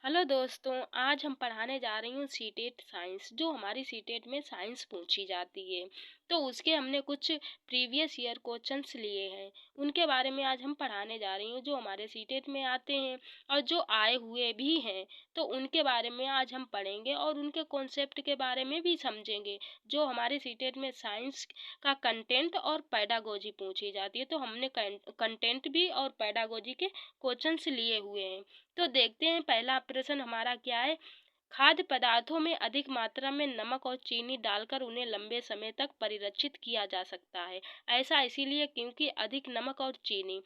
Hello दोस्तों, आज हम पढ़ाने जा रही हूँ सीटेट साइंस। जो हमारी सीटेट में साइंस पूछी जाती है, तो उसके हमने कुछ प्रीवियस ईयर क्वेश्चंस लिए हैं। उनके बारे में आज हम पढ़ाने जा रही हूँ, जो हमारे सीटेट में आते हैं और जो आए हुए भी हैं। तो उनके बारे में आज हम पढ़ेंगे और उनके कॉन्सेप्ट के बारे में भी समझेंगे। जो हमारे सीटेट में साइंस का कंटेंट और पेडागोजी पूछी जाती है, तो हमने कंटेंट भी और पेडागोजी के क्वेश्चंस लिए हुए हैं। तो देखते हैं पहला प्रश्न हमारा क्या है। खाद्य पदार्थों में अधिक मात्रा में नमक और चीनी डालकर उन्हें लंबे समय तक परिरक्षित किया जा सकता है। ऐसा इसीलिए क्योंकि अधिक नमक और चीनी।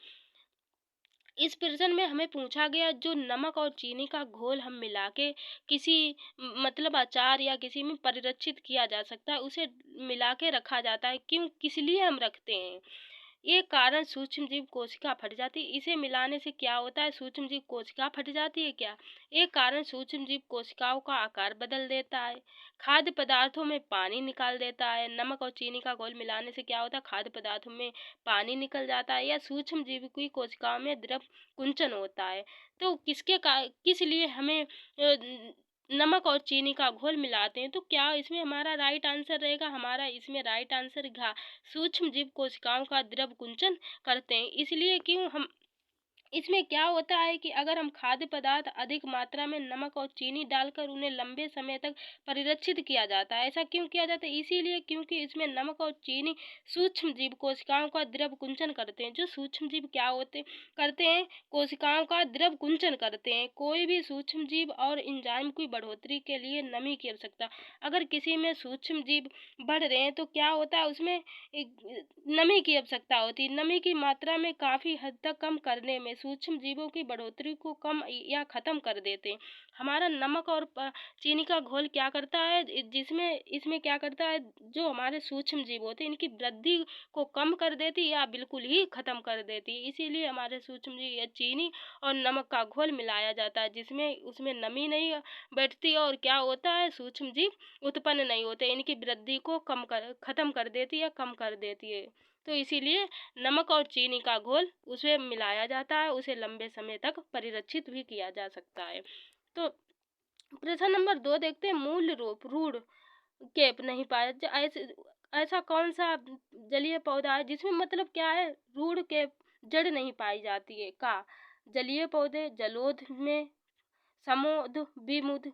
इस प्रश्न में हमें पूछा गया, जो नमक और चीनी का घोल हम मिला के किसी मतलब अचार या किसी में परिरक्षित किया जा सकता है, उसे मिला के रखा जाता है। क्यों, किस लिए हम रखते हैं? ये कारण सूक्ष्म जीव कोशिका फट जाती है। इसे मिलाने से क्या होता है? सूक्ष्म जीव कोशिका फट जाती है क्या? एक कारण सूक्ष्म जीव कोशिकाओं का आकार बदल देता है। खाद्य पदार्थों में पानी निकाल देता है। नमक और चीनी का घोल मिलाने से क्या होता है? खाद्य पदार्थों में पानी निकल जाता है, या सूक्ष्म जीव की कोशिकाओं में द्रव कुंचन होता है। तो किस लिए हमें नमक और चीनी का घोल मिलाते हैं? तो क्या इसमें हमारा राइट आंसर रहेगा? हमारा इसमें राइट आंसर घा सूक्ष्म जीव कोशिकाओं का द्रव कुंचन करते हैं। इसलिए क्यों हम इसमें क्या होता है कि अगर हम खाद्य पदार्थ अधिक मात्रा में नमक और चीनी डालकर उन्हें लंबे समय तक परिरक्षित किया जाता है। ऐसा क्यों किया जाता है? इसीलिए क्योंकि इसमें नमक और चीनी सूक्ष्म जीव कोशिकाओं का द्रव कुंचन करते हैं। जो सूक्ष्म जीव क्या होते करते हैं? कोशिकाओं का द्रव कुंचन करते हैं। कोई भी सूक्ष्म जीव और एंजाइम की बढ़ोतरी के लिए नमी की आवश्यकता। अगर किसी में सूक्ष्म जीव बढ़ रहे हैं तो क्या होता है? उसमें नमी की आवश्यकता होती है। नमी की मात्रा में काफ़ी हद तक कम करने में सूक्ष्म जीवों की बढ़ोतरी को कम या ख़त्म कर देते हैं। हमारा नमक और चीनी का घोल क्या करता है? जिसमें इसमें क्या करता है, जो हमारे सूक्ष्म जीव होते हैं इनकी वृद्धि को कम कर देती है या बिल्कुल ही ख़त्म कर देती है। इसीलिए हमारे सूक्ष्म जीव या चीनी और नमक का घोल मिलाया जाता है, जिसमें उसमें नमी नहीं बैठती और क्या होता है, सूक्ष्म जीव उत्पन्न नहीं होते। इनकी वृद्धि को ख़त्म कर देती है, कम कर देती है। तो इसीलिए नमक और चीनी का घोल उसे मिलाया जाता है, उसे लंबे समय तक परिरक्षित भी किया जा सकता है। तो प्रश्न नंबर 2 देखते हैं। मूल रूप रूढ़ केप नहीं पाया ऐसे ऐसा कौन सा जलीय पौधा है जिसमें मतलब क्या है, रूढ़ केप जड़ नहीं पाई जाती है? का जलीय पौधे जलोढ़ में, समोद विमुद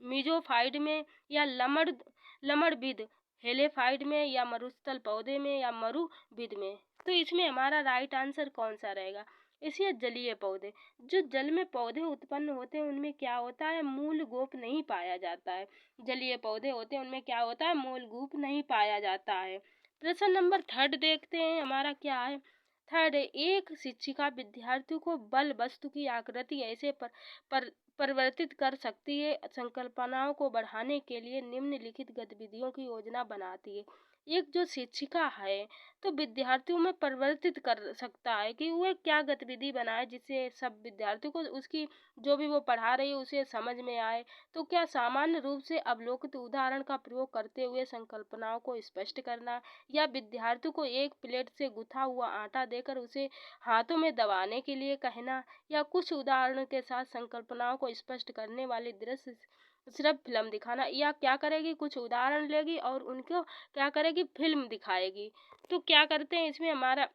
मीजोफाइट में, या लमड़विद हेलेफाइट में, या मरुस्थल पौधे में, या मरुविद में। तो इसमें हमारा राइट आंसर कौन सा रहेगा? इसलिए जलीय पौधे। जो जल में पौधे उत्पन्न होते हैं उनमें क्या होता है, मूल गोप नहीं पाया जाता है। जलीय पौधे होते हैं उनमें क्या होता है, मूल गोप नहीं पाया जाता है। प्रश्न नंबर 3 देखते हैं, हमारा क्या है। थर्ड, एक शिक्षिका विद्यार्थियों को बल वस्तु की आकृति ऐसे पर परिवर्तित कर सकती है। संकल्पनाओं को बढ़ाने के लिए निम्नलिखित गतिविधियों की योजना बनाती है। एक जो शिक्षिका है तो विद्यार्थियों में परिवर्तित कर सकता है कि वह क्या गतिविधि बनाए, जिससे सब विद्यार्थियों को उसकी जो भी वो पढ़ा रही है उसे समझ में आए। तो क्या सामान्य रूप से अवलोकित उदाहरण का प्रयोग करते हुए संकल्पनाओं को स्पष्ट करना, या विद्यार्थियों को एक प्लेट से गुथा हुआ आटा देकर उसे हाथों में दबाने के लिए कहना, या कुछ उदाहरणों के साथ संकल्पनाओं को स्पष्ट करने वाली दृश्य सिर्फ फिल्म दिखाना। या क्या करेगी, कुछ उदाहरण लेगी और उनको क्या करेगी, फिल्म दिखाएगी। तो क्या करते हैं इसमें हमारा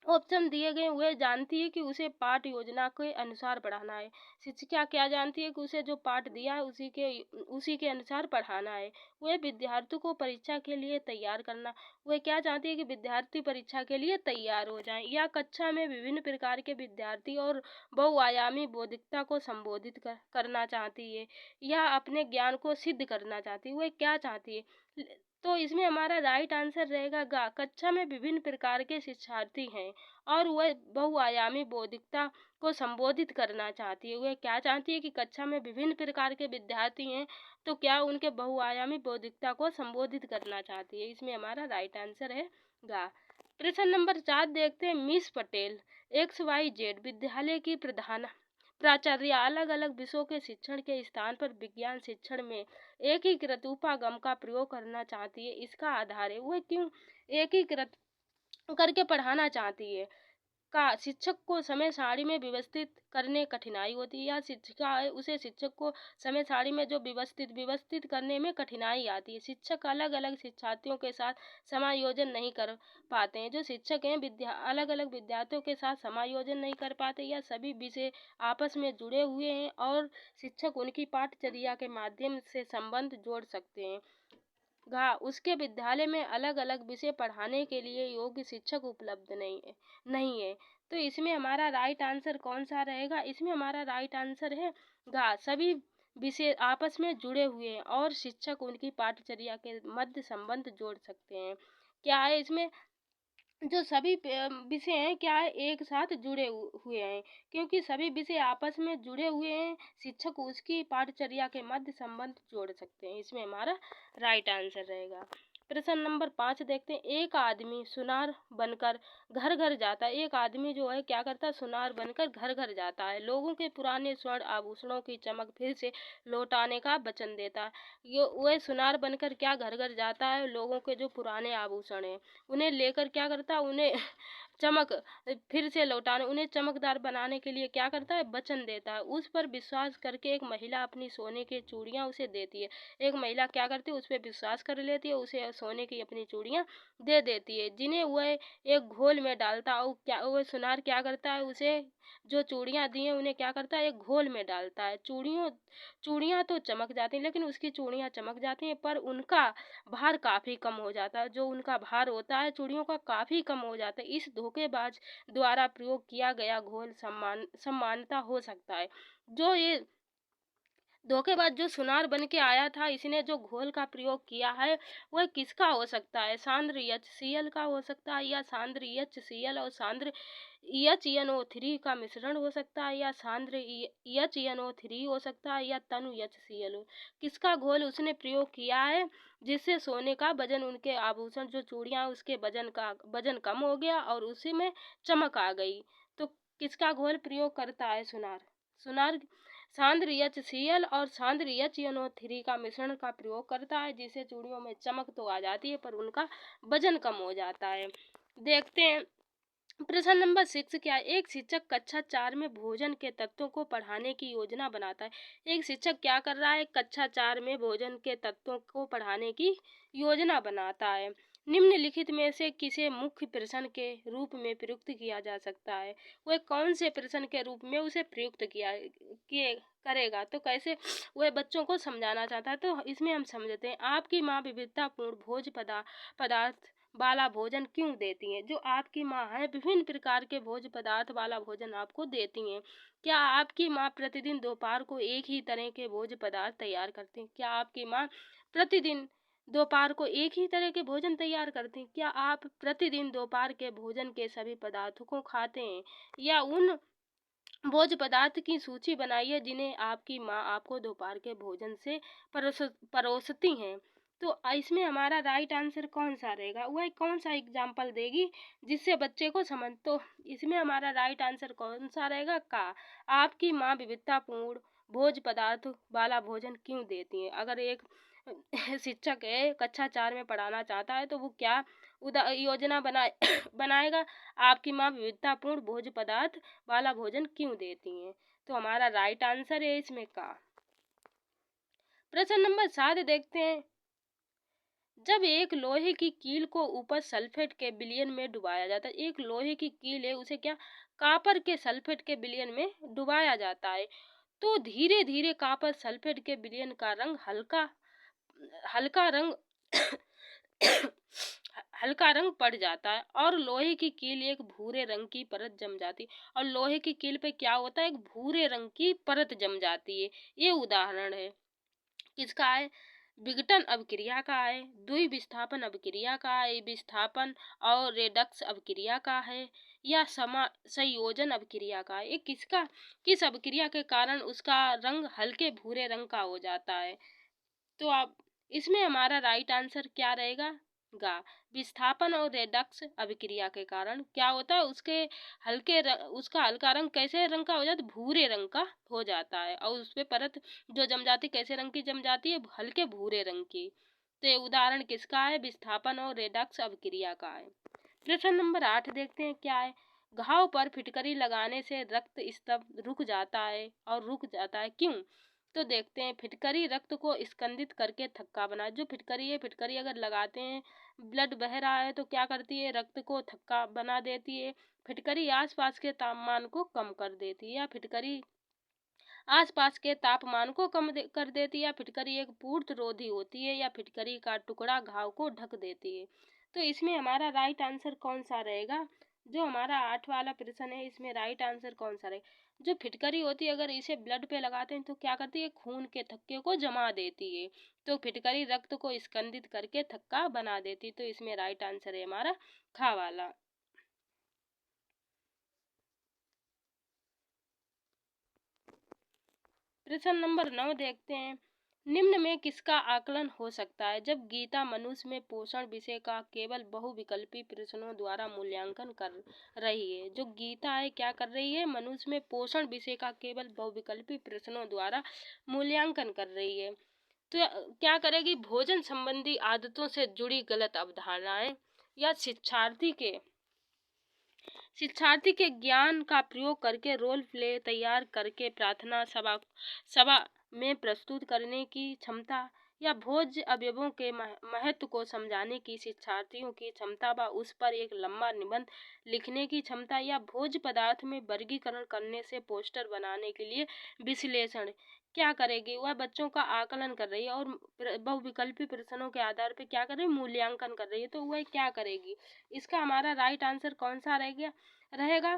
ऑप्शन दिए गए, वह जानती है कि उसे पाठ योजना के अनुसार पढ़ाना है। शिक्षिका क्या जानती है कि उसे जो पाठ दिया है उसी के अनुसार पढ़ाना है। वह विद्यार्थियों को परीक्षा के लिए तैयार करना। वह क्या चाहती है कि विद्यार्थी परीक्षा के लिए तैयार हो जाएं। या कक्षा में विभिन्न प्रकार के विद्यार्थी और बहुआयामी बौद्धिकता को संबोधित करना चाहती है, या अपने ज्ञान को सिद्ध करना चाहती है। वह क्या चाहती है? तो इसमें हमारा राइट आंसर रहेगा गा। कक्षा में विभिन्न प्रकार के शिक्षार्थी हैं और वह बहुआयामी बौद्धिकता को संबोधित करना चाहती है। वह क्या चाहती है कि कक्षा में विभिन्न प्रकार के विद्यार्थी हैं, तो क्या उनके बहुआयामी बौद्धिकता को संबोधित करना चाहती है। इसमें हमारा राइट आंसर है गा। प्रश्न नंबर 4 देखते हैं। मिस पटेल XYZ विद्यालय की प्रधान प्राचार्य अलग अलग विषयों के शिक्षण के स्थान पर विज्ञान शिक्षण में एकीकृत उपागम का प्रयोग करना चाहती है। इसका आधार है, वह क्यों एकीकृत करके पढ़ाना चाहती है? शिक्षक को समय सारणी में व्यवस्थित करने कठिनाई होती है, या शिक्षिका है उसे शिक्षक को समय सारणी में जो व्यवस्थित करने में कठिनाई आती है। शिक्षक अलग अलग शिक्षार्थियों के साथ समायोजन नहीं कर पाते हैं। जो शिक्षक हैं अलग अलग विद्यार्थियों के साथ समायोजन नहीं कर पाते, या सभी विषय आपस में जुड़े हुए हैं और शिक्षक उनकी पाठचर्या के माध्यम से संबंध जोड़ सकते हैं। उसके विद्यालय में अलग अलग विषय पढ़ाने के लिए योग्य शिक्षक उपलब्ध नहीं है। तो इसमें हमारा राइट आंसर कौन सा रहेगा? इसमें हमारा राइट आंसर है सभी विषय आपस में जुड़े हुए हैं और शिक्षक उनकी पाठचर्या के मध्य संबंध जोड़ सकते हैं। क्या है इसमें? जो सभी विषय हैं क्या है, एक साथ जुड़े हुए हैं, क्योंकि सभी विषय आपस में जुड़े हुए हैं। शिक्षक उसकी पाठचर्या के मध्य संबंध जोड़ सकते हैं। इसमें हमारा राइट आंसर रहेगा। प्रश्न नंबर 5 देखते हैं। एक आदमी सुनार बनकर घर घर जाता है। एक आदमी जो है क्या करता है? सुनार बनकर घर घर जाता है। लोगों के पुराने स्वर्ण आभूषणों की चमक फिर से लौटाने का वचन देता है। वह सुनार बनकर क्या घर घर जाता है? लोगों के जो पुराने आभूषण हैं उन्हें लेकर क्या करता है? उन्हें चमक फिर से लौटाने, उन्हें चमकदार बनाने के लिए क्या करता है? वचन देता है। उस पर विश्वास करके एक महिला अपनी सोने की चूड़ियां उसे देती है। एक महिला क्या करती है? उस पर विश्वास कर लेती है, उसे सोने की अपनी चूड़ियां दे देती है, जिन्हें वह एक घोल में डालता है। और क्या वह सुनार क्या करता है? उसे जो चूड़ियां दी हैं उन्हें क्या करता है? एक घोल में डालता है। चूड़ियां तो चमक जाती हैं, लेकिन उसकी चूड़ियां चमक जाती हैं पर उनका भार काफ़ी कम हो जाता है। जो उनका भार होता है चूड़ियों का काफ़ी कम हो जाता है। इस धोखेबाज द्वारा प्रयोग किया गया घोल सम्मानता हो सकता है। जो ये धोखेबाज जो सुनार बन के आया था, इसने जो घोल का प्रयोग किया है वह किसका हो सकता है? सांद्र HCl का हो सकता है, या सांद्र HCl और सांद्र HNO3 का मिश्रण हो सकता है, या सांद्र HNO3 हो सकता है, या तनु HCl। किसका घोल उसने प्रयोग किया है जिससे सोने का वजन, उनके आभूषण जो चूड़ियां उसके वजन कम हो गया और उसी में चमक आ गई? तो किसका घोल प्रयोग करता है सुनार सांद्र HCl और सांद्र HNO3 का मिश्रण का प्रयोग करता है, जिससे चूड़ियों में चमक तो आ जाती है पर उनका वजन कम हो जाता है। देखते हैं प्रश्न नंबर 6 क्या है? एक शिक्षक कक्षा 4 में भोजन के तत्वों को पढ़ाने की योजना बनाता है। एक शिक्षक क्या कर रहा है? कक्षा 4 में भोजन के तत्वों को पढ़ाने की योजना बनाता है। निम्नलिखित में से किसे मुख्य प्रश्न के रूप में प्रयुक्त किया जा सकता है? वह कौन से प्रश्न के रूप में उसे प्रयुक्त करेगा? तो कैसे वह बच्चों को समझाना चाहता है? तो इसमें हम समझते हैं। आपकी माँ विविधतापूर्ण भोज पदार्थ वाला भोजन क्यों देती हैं? जो आपकी माँ है विभिन्न प्रकार के भोज्य पदार्थ वाला भोजन आपको देती हैं। क्या आपकी माँ प्रतिदिन दोपहर को एक ही तरह के भोज्य पदार्थ तैयार करती हैं? क्या आपकी माँ प्रतिदिन दोपहर को एक ही तरह के भोजन तैयार करती हैं? क्या आप प्रतिदिन दोपहर के भोजन के सभी पदार्थों को खाते हैं? या उन भोज्य पदार्थ की सूची बनाइए जिन्हें आपकी माँ आपको दोपहर के भोजन से परोसती हैं। तो इसमें हमारा राइट आंसर कौन सा रहेगा? वह कौन सा एग्जाम्पल देगी जिससे बच्चे को समझ? तो इसमें हमारा राइट आंसर कौन सा रहेगा? आपकी माँ विविधतापूर्ण भोज्य पदार्थ वाला भोजन क्यों देती हैं? अगर एक शिक्षक है कक्षा 4 में पढ़ाना चाहता है तो वो क्या योजना बनाएगा? आपकी माँ विविधतापूर्ण भोज्य पदार्थ वाला भोजन क्यों देती हैं? तो हमारा राइट आंसर है इसमें प्रश्न नंबर 7 देखते हैं। जब एक लोहे की कील को ऊपर सल्फेट के विलयन में डुबाया जाता है, एक लोहे की कील है उसे क्या कॉपर के सल्फेट के विलयन में डुबाया जाता है, तो धीरे धीरे कॉपर सल्फेट के विलयन का रंग हल्का रंग हल्का रंग पड़ जाता है और लोहे की कील एक भूरे रंग की परत जम जाती है। और लोहे की कील पे क्या होता है? एक भूरे रंग की परत जम जाती है। ये उदाहरण है किसका है? विघटन अभिक्रिया का है, द्विविस्थापन अभिक्रिया का है, विस्थापन और रेडक्स अभिक्रिया का है, या संयोजन अभिक्रिया का है। ये किस अभिक्रिया के कारण उसका रंग हल्के भूरे रंग का हो जाता है? तो आप इसमें हमारा राइट आंसर क्या रहेगा? विस्थापन और रेडक्स अभिक्रिया के कारण क्या होता है? उसका हल्का रंग कैसे रंग का हो जाता है? भूरे रंग का हो जाता है। और उस पे परत जो जम जाती कैसे रंग की जम जाती है? हल्के भूरे रंग की। तो ये उदाहरण किसका है? विस्थापन और रेडक्स अभिक्रिया का है। प्रश्न नंबर 8 देखते हैं क्या है? घाव पर फिटकरी लगाने से रक्त स्राव रुक जाता है और रुक जाता है, क्यों? तो देखते हैं, फिटकरी रक्त को स्कंदित करके थक्का बना, जो फिटकरी है, फिटकरी अगर लगाते हैं, ब्लड बह रहा है तो क्या करती है, रक्त को थक्का बना देती है। फिटकरी आसपास के तापमान को कम कर देती है, या फिटकरी आसपास के तापमान को कर देती है, या फिटकरी एक पूर्णरोधी होती है, या फिटकरी का टुकड़ा घाव को ढक देती है। तो इसमें हमारा राइट आंसर कौन सा रहेगा? जो हमारा 8 वाला प्रश्न है, इसमें राइट आंसर कौन सा रहेगा? जो फिटकरी होती है, अगर इसे ब्लड पे लगाते हैं तो क्या करती है, खून के थक्के को जमा देती है। तो फिटकरी रक्त को स्कंदित करके थक्का बना देती है। तो इसमें राइट आंसर है हमारा खा वाला। प्रश्न नंबर 9 देखते हैं, निम्न में किसका आकलन हो सकता है? जब गीता मनुष्य में पोषण विषय का केवल बहुविकल्पी प्रश्नों द्वारा मूल्यांकन कर रही है। जो गीता है क्या कर रही है? मनुष्य में पोषण विषय का केवल बहुविकल्पी प्रश्नों द्वारा मूल्यांकन कर रही है। तो क्या करेगी? भोजन संबंधी आदतों से जुड़ी गलत अवधारणाएं, या शिक्षार्थी के ज्ञान का प्रयोग करके रोल प्ले तैयार करके प्रार्थना सभा सभा में प्रस्तुत करने की क्षमता, या भोज्य अवयवों के महत्व को समझाने की शिक्षार्थियों की क्षमता व उस पर एक लंबा निबंध लिखने की क्षमता, या भोज्य पदार्थ में वर्गीकरण करने से पोस्टर बनाने के लिए विश्लेषण। क्या करेगी? वह बच्चों का आकलन कर रही है और बहुविकल्पी प्रश्नों के आधार पर क्या कर रही है? मूल्यांकन कर रही है। तो वह क्या करेगी? इसका हमारा राइट आंसर कौन सा रहेगा?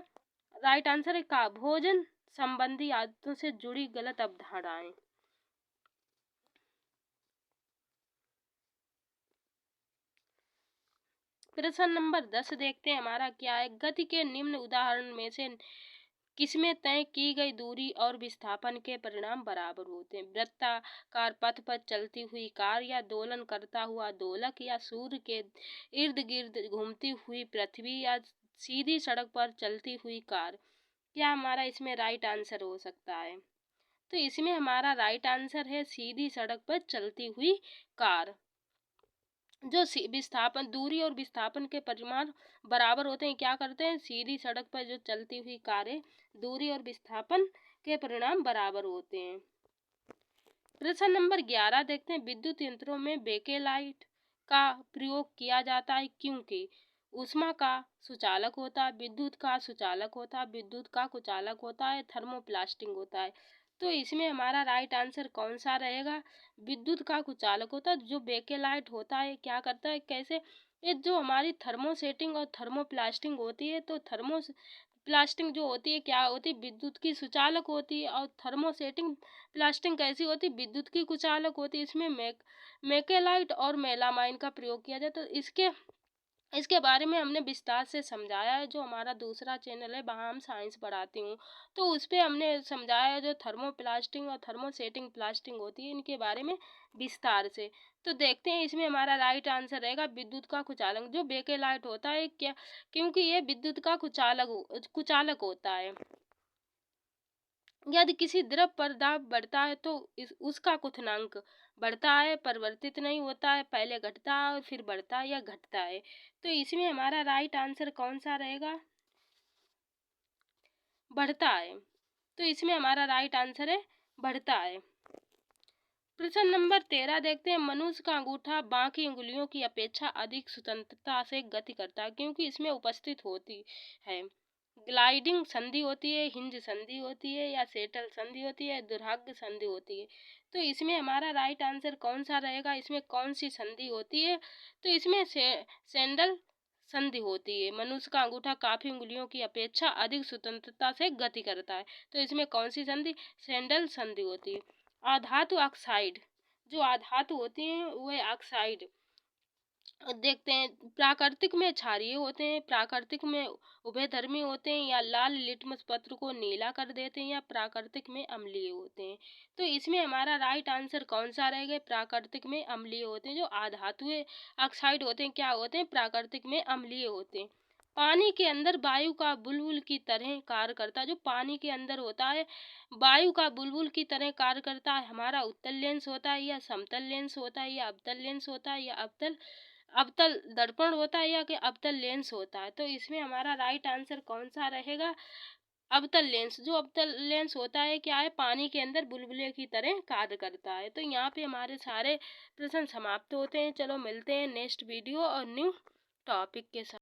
राइट आंसर है का, भोजन संबंधी आदतों से जुड़ी गलत अवधारणाएं। प्रश्न नंबर 10 देखते हैं हमारा क्या है, गति के निम्न उदाहरण में से किसमें तय की गई दूरी और विस्थापन के परिणाम बराबर होते हैं? वृत्ताकार पथ पर चलती हुई कार, या दोलन करता हुआ दोलक, या सूर्य के इर्द गिर्द घूमती हुई पृथ्वी, या सीधी सड़क पर चलती हुई कार। क्या हमारा इसमें राइट आंसर हो सकता है? तो इसमें हमारा राइट आंसर है सीधी सड़क पर चलती हुई कार। जो विस्थापन, दूरी और विस्थापन के परिमाण बराबर होते हैं, क्या करते हैं? सीधी सड़क पर जो चलती हुई कारें, दूरी और विस्थापन के परिणाम बराबर होते हैं। प्रश्न नंबर 11 देखते हैं, विद्युत यंत्रों में बेकेलाइट का प्रयोग किया जाता है क्योंकि ऊष्मा का सुचालक होता है, विद्युत का सुचालक होता है, विद्युत का कुचालक होता है, थर्मोप्लास्टिक होता है। तो इसमें हमारा राइट आंसर कौन सा रहेगा? विद्युत का कुचालक होता है। जो बेकेलाइट होता है क्या करता है, कैसे, ये जो हमारी थर्मोसेटिंग और थर्मोप्लास्टिक होती है, तो प्लास्टिक जो होती है क्या होती है? विद्युत की सुचालक होती है। और थर्मोसेटिंग प्लास्टिक कैसी होती है? विद्युत की कुचालक होती है। इसमें मेकेलाइट और मेलामाइन का प्रयोग किया जाए। तो इसके बारे में हमने विस्तार से समझाया है। जो हमारा दूसरा चैनल है वहाँ हम साइंस पढ़ाती हूँ, तो उस पर हमने समझाया है जो थर्मोप्लास्टिक और थर्मोसेटिंग प्लास्टिक होती है, इनके बारे में विस्तार से। तो देखते हैं इसमें हमारा राइट आंसर रहेगा विद्युत का कुचालक। जो बेकेलाइट होता है क्या, क्योंकि ये विद्युत का कुचालक होता है। यदि किसी द्रव पर दाब बढ़ता है तो उसका क्वथनांक बढ़ता है, परिवर्तित नहीं होता है, पहले घटता है और फिर बढ़ता है या घटता है। तो इसमें हमारा राइट आंसर कौन सा रहेगा? बढ़ता है। तो इसमें हमारा राइट आंसर है बढ़ता है। प्रश्न नंबर 13 देखते हैं, मनुष्य का अंगूठा बाकी अंगुलियों की अपेक्षा अधिक स्वतंत्रता से गति करता है क्योंकि इसमें उपस्थित होती है ग्लाइडिंग संधि होती है, हिंज संधि होती है, या सेटल संधि होती है, दुर्भाग्य संधि होती है। तो इसमें हमारा राइट आंसर कौन सा रहेगा? इसमें कौन सी संधि होती है? तो इसमें सैंडल संधि होती है। मनुष्य का अंगूठा काफी उंगलियों की अपेक्षा अधिक स्वतंत्रता से गति करता है। तो इसमें कौन सी संधि? सैंडल संधि होती है। आधातु ऑक्साइड, जो आधातु होती हैं वह ऑक्साइड देखते हैं, प्राकृतिक में क्षारीय होते हैं, प्राकृतिक में उभयधर्मी होते हैं, या लाल लिटमस पत्र को नीला कर देते हैं, या प्राकृतिक में अम्लीय होते हैं। तो इसमें हमारा राइट आंसर कौन सा रहेगा? प्राकृतिक में अम्लीय होते हैं। जो आधातु ऑक्साइड होते हैं क्या होते हैं? प्राकृतिक में अम्लीय होते हैं। पानी के अंदर वायु का बुलबुल की तरह कार्य करता है। जो पानी के अंदर होता है वायु का बुलबुल की तरह कार्य करता है। हमारा उत्तल लेंस होता है, या समतल लेंस होता है, या अवतल लेंस होता है, या अवतल दर्पण होता है या कि अवतल लेंस होता है। तो इसमें हमारा राइट आंसर कौन सा रहेगा? अवतल लेंस। जो अवतल लेंस होता है क्या है, पानी के अंदर बुलबुले की तरह कार्य करता है। तो यहाँ पे हमारे सारे प्रश्न समाप्त होते हैं। चलो मिलते हैं नेक्स्ट वीडियो और न्यू टॉपिक के साथ।